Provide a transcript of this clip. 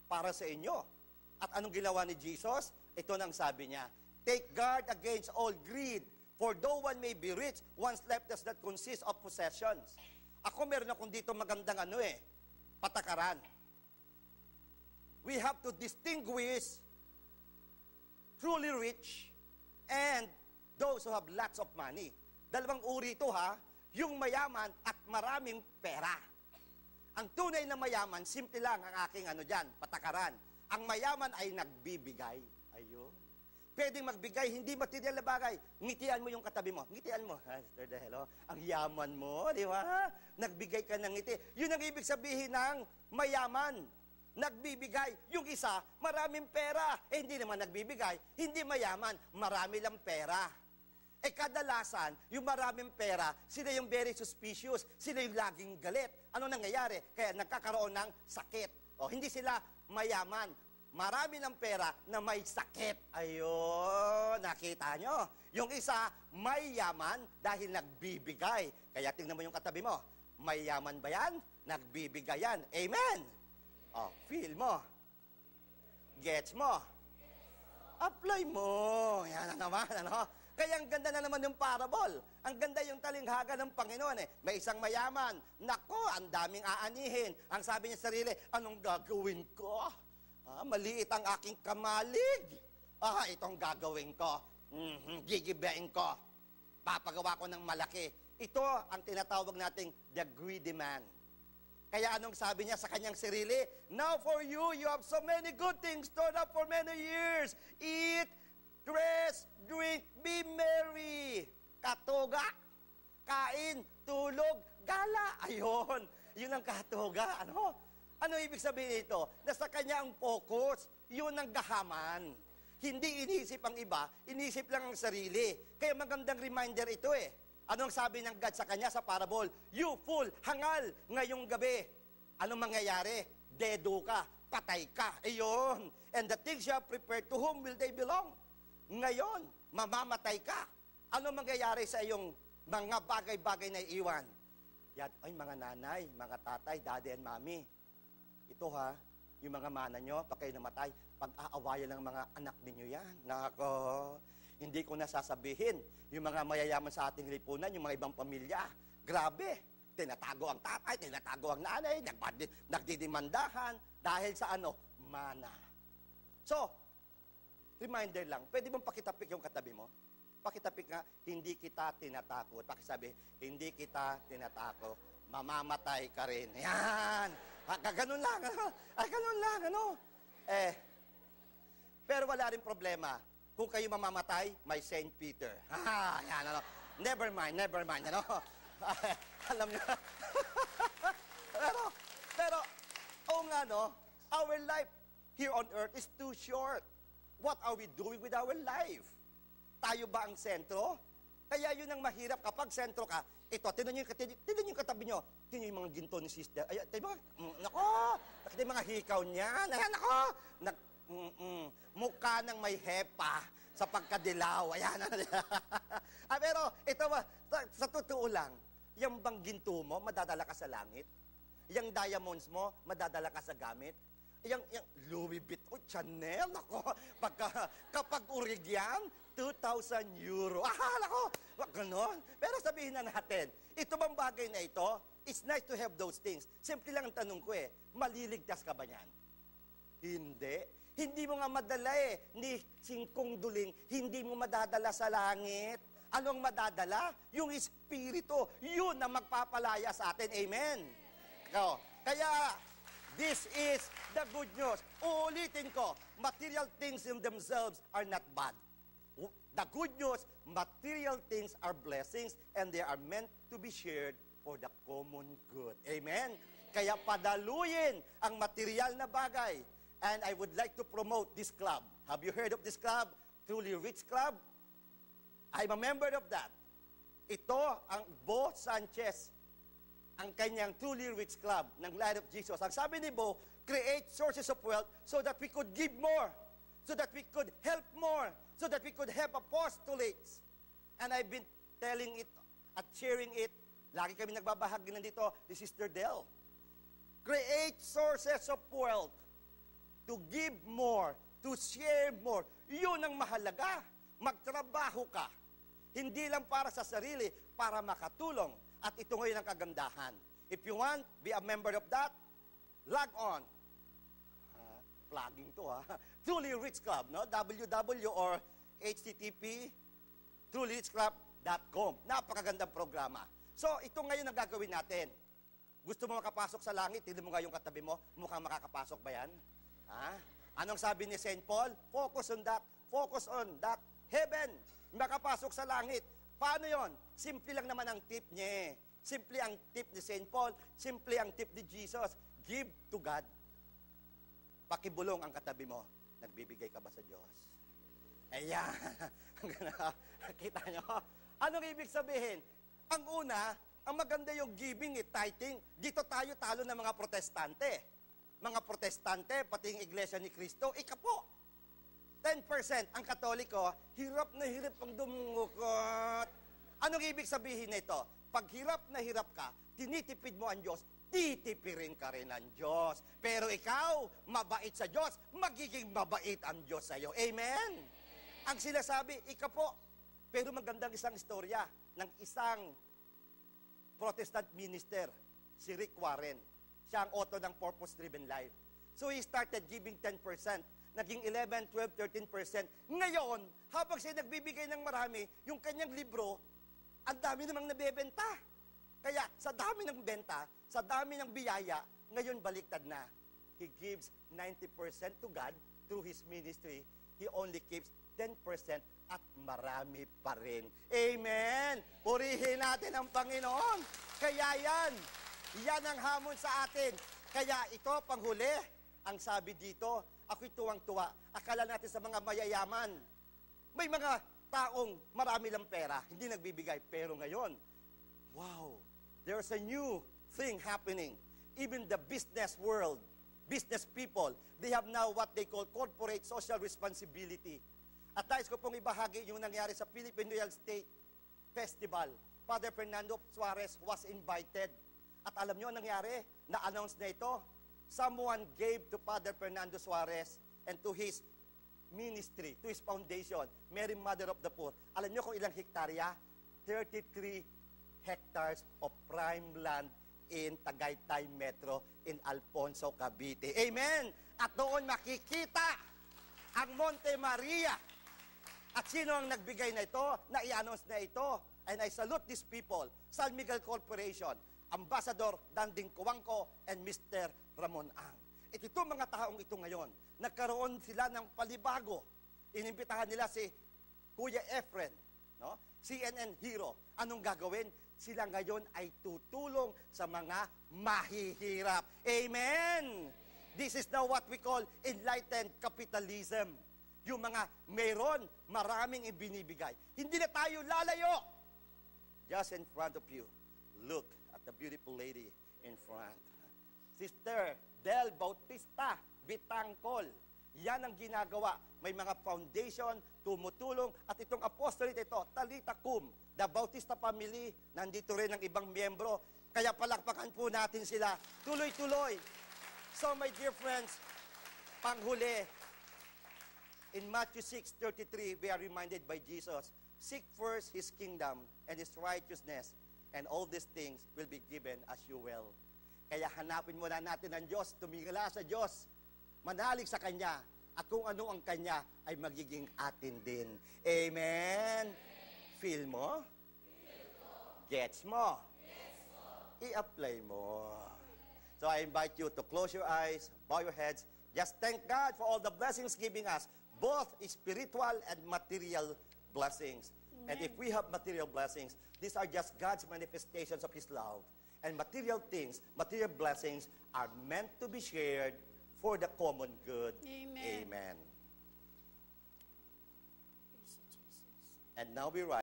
para sa inyo. At anong ginawa ni Jesus? Ito nang sabi niya, take guard against all greed, for though one may be rich, one's life does not consist of possessions. Ako meron akong dito magandang patakaran. We have to distinguish truly rich and those who have lots of money. Dalawang uri ito yung mayaman at maraming pera. Ang tunay na mayaman, simple lang ang aking patakaran. Ang mayaman ay nagbibigay. Ayun. Pwedeng magbigay, hindi material na bagay. Ngitian mo yung katabi mo. Ngitian mo. Sister Dahel, ang yaman mo, di ba? Nagbigay ka ng ngiti. Yun ang ibig sabihin ng mayaman. Nagbibigay. Yung isa, maraming pera. Hindi naman nagbibigay. Hindi mayaman. Marami lang pera. Kadalasan, yung maraming pera, sila yung very suspicious. Sila yung laging galit. Ano nangyayari? Kaya nagkakaroon ng sakit. Hindi sila mayaman. Marami ng pera na may sakit. Ayun, nakita nyo? Yung isa, mayaman dahil nagbibigay. Kaya tingnan mo yung katabi mo. Mayaman ba yan? Nagbibigay yan. Amen? Feel mo. Gets mo. Apply mo. Yan na naman, Kaya ang ganda na naman yung parable. Ang ganda yung talinghaga ng Panginoon. May isang mayaman. Nako, ang daming aanihin. Ang sabi niya sa sarili, anong gagawin ko? Maliit ang aking kamalig. Itong gagawin ko. Gigibain ko. Papagawa ko ng malaki. Ito ang tinatawag nating the greedy man. Kaya anong sabi niya sa kanyang sarili? Now for you, you have so many good things stored up for many years. Eat, dress, drink, be merry. Katuga, kain, tulog, gala. Ayun, yun ang katuga. Ano ibig sabihin ito? Nasa kanya ang focus, yun ang gahaman. Hindi iniisip ang iba, iniisip lang ang sarili. Kaya magandang reminder ito Anong sabi ng God sa kanya sa parable? You fool, hangal ngayong gabi. Anong mangyayari? Dedo ka, patay ka. Ayun. And the things you have prepared, to whom will they belong? Ngayon, mamamatay ka. Ano mangyayari sa iyong mga bagay-bagay na iwan? Yan, mga nanay, mga tatay, daddy and mommy. Ito yung mga mana nyo, pag kayo namatay, pag-aawayan ng mga anak ninyo yan. Nako, hindi ko nasasabihin. Yung mga mayayaman sa ating lipunan, yung mga ibang pamilya, grabe. Tinatago ang tatay, tinatago ang nanay, nagdidimandahan, dahil sa mana. So, reminder lang, pwede bang pakitapik yung katabi mo? Pakitapik nga, hindi kita tinatakot. Pakisabi, hindi kita tinatakot. Mamamatay ka rin. Yan. Ganun lang, ganun lang, pero wala rin problema. Kung kayo mamamatay, may Saint Peter. Yan, Never mind, alam niyo. pero, our life here on earth is too short. What are we doing with our life? Tayo ba ang sentro? Kaya yun ang mahirap kapag sentro ka. Ito, tinan nyo yung katabi nyo. Tinan yung mga ginto ni sister. Ay, nako, nakita yung mga hikaw niyan. Ayan, nako, mukha ng may hepa sa pagkadilaw. Ayan. Pero, ito ba, sa totoo lang, yung bang ginto mo, madadala ka sa langit? Yung diamonds mo, madadala ka sa gamit? Yung Louis Vuitton, Chanel, nako, kapag urig yan, 2,000 euro. Nako, ganon. Pero sabihin na natin, ito bang bagay na ito, it's nice to have those things. Simple lang ang tanong ko maliligtas ka ba niyan? Hindi. Hindi mo nga madala ni singkong duling, hindi mo madadala sa langit. Anong madadala? Yung Espiritu. Yun ang magpapalaya sa atin. Amen? Kaya, this is the good news. Uulitin ko, material things in themselves are not bad. The good news, material things are blessings and they are meant to be shared for the common good. Amen? Kaya padaluyin ang material na bagay. And I would like to promote this club. Have you heard of this club? Truly Rich Club? I'm a member of that. Ito ang Bo Sanchez, ang kanyang Truly Rich Club ng Light of Jesus. Ang sabi ni Bo, create sources of wealth so that we could give more, so that we could help more, so that we could have apostolates. And I've been telling it at sharing it. Lagi kami nagbabahagi nandito ni Sister Del. Create sources of wealth. to give more, to share more. Yun ang mahalaga. Magtrabaho ka. Hindi lang para sa sarili, para makatulong. At ito ngayon ang kagandahan. If you want, be a member of that, log on. Plugging to Truly Rich Club, no? www or http trulyrichclub.com. Napakagandang programa. So, ito ngayon ang gagawin natin. Gusto mo makapasok sa langit? Tignan mo nga yung katabi mo. Mukhang makakapasok ba yan? Anong sabi ni St. Paul? Focus on that. Focus on that. Heaven. Makapasok sa langit. Paano yon? Simple lang naman ang tip niya. Simple ang tip ni St. Paul. Simple ang tip ni Jesus. Give to God. Pakibulong ang katabi mo. Nagbibigay ka ba sa Diyos? Ayan. Kita nyo? Anong ibig sabihin? Ang una, ang maganda yung giving, tithing. Dito tayo talo ng mga protestante. Mga protestante, pati yung iglesia ni Cristo, ikapo. 10%. Ang katoliko, hirap na hirap ang dumukot. Anong ibig sabihin nito? Pag hirap na hirap ka, tinitipid mo ang Diyos, titipirin ka rin ng Diyos. Pero ikaw, mabait sa Diyos, magiging mabait ang Diyos sa iyo. Amen? Ang sinasabi, ikapo. Pero magandang isang istorya ng isang Protestant minister, si Rick Warren. Siya ang author ng Purpose-Driven Life. So he started giving 10%. Naging 11, 12, 13%. Ngayon, habang siya nagbibigay ng marami, yung kanyang libro, ang dami namang nabebenta. Kaya sa dami ng benta, sa dami ng biyaya, ngayon baliktad na. He gives 90% to God through his ministry. He only keeps 10% at marami pa rin. Amen! Purihin natin ang Panginoon. Kaya yan ang hamon sa atin. Kaya ito, panghuli, ang sabi dito, ako'y tuwang-tuwa. Akala natin sa mga mayayaman, may mga taong marami lang pera, hindi nagbibigay. Pero ngayon, wow, there's a new thing happening. Even the business world, business people, they have now what they call corporate social responsibility. At nais ko pong ibahagi yung nangyari sa Philippine Real Estate Festival. Father Fernando Suarez was invited. At alam nyo ang nangyari? Na-announce na ito. Someone gave to Father Fernando Suarez and to his ministry, to his foundation, Mary Mother of the Poor. Alam nyo kung ilang hektarya? 33 hectares of prime land in Tagaytay Metro in Alfonso, Cavite. Amen! At doon makikita ang Monte Maria. At sino ang nagbigay na ito? Na i-announce na ito. And I salute these people. San Miguel Corporation, Ambassador Danding Cuangco, and Mr. Ramon Ang. Ito mga taong ito ngayon, nagkaroon sila ng palibago. Inimbitahan nila si Kuya Efren, no? CNN hero. Anong gagawin? Sila ngayon ay tutulong sa mga mahihirap. Amen! This is now what we call enlightened capitalism. Yung mga meron, maraming ibinibigay. Hindi na tayo lalayo. Just in front of you, look at the beautiful lady in front. Sister Del Bautista Bitangkol. Yan ang ginagawa. May mga foundation, tumutulong, at itong apostolate ito, Talita Cum, the Bautista family, nandito rin ang ibang miyembro. Kaya palakpakan po natin sila. Tuloy-tuloy. So my dear friends, panghuli, in Matthew 6:33, we are reminded by Jesus, seek first His kingdom and His righteousness, and all these things will be given as you will. Kaya hanapin muna natin ang Diyos, tumingala sa Diyos, manalig sa Kanya, at kung ano ang Kanya ay magiging atin din. Amen? Feel mo? Gets mo? I-apply mo. So I invite you to close your eyes, bow your heads, just thank God for all the blessings giving us, both spiritual and material blessings. Amen. And if we have material blessings, these are just God's manifestations of His love. And material things, material blessings are meant to be shared for the common good. Amen. Amen. Praise you, Jesus. And now we rise.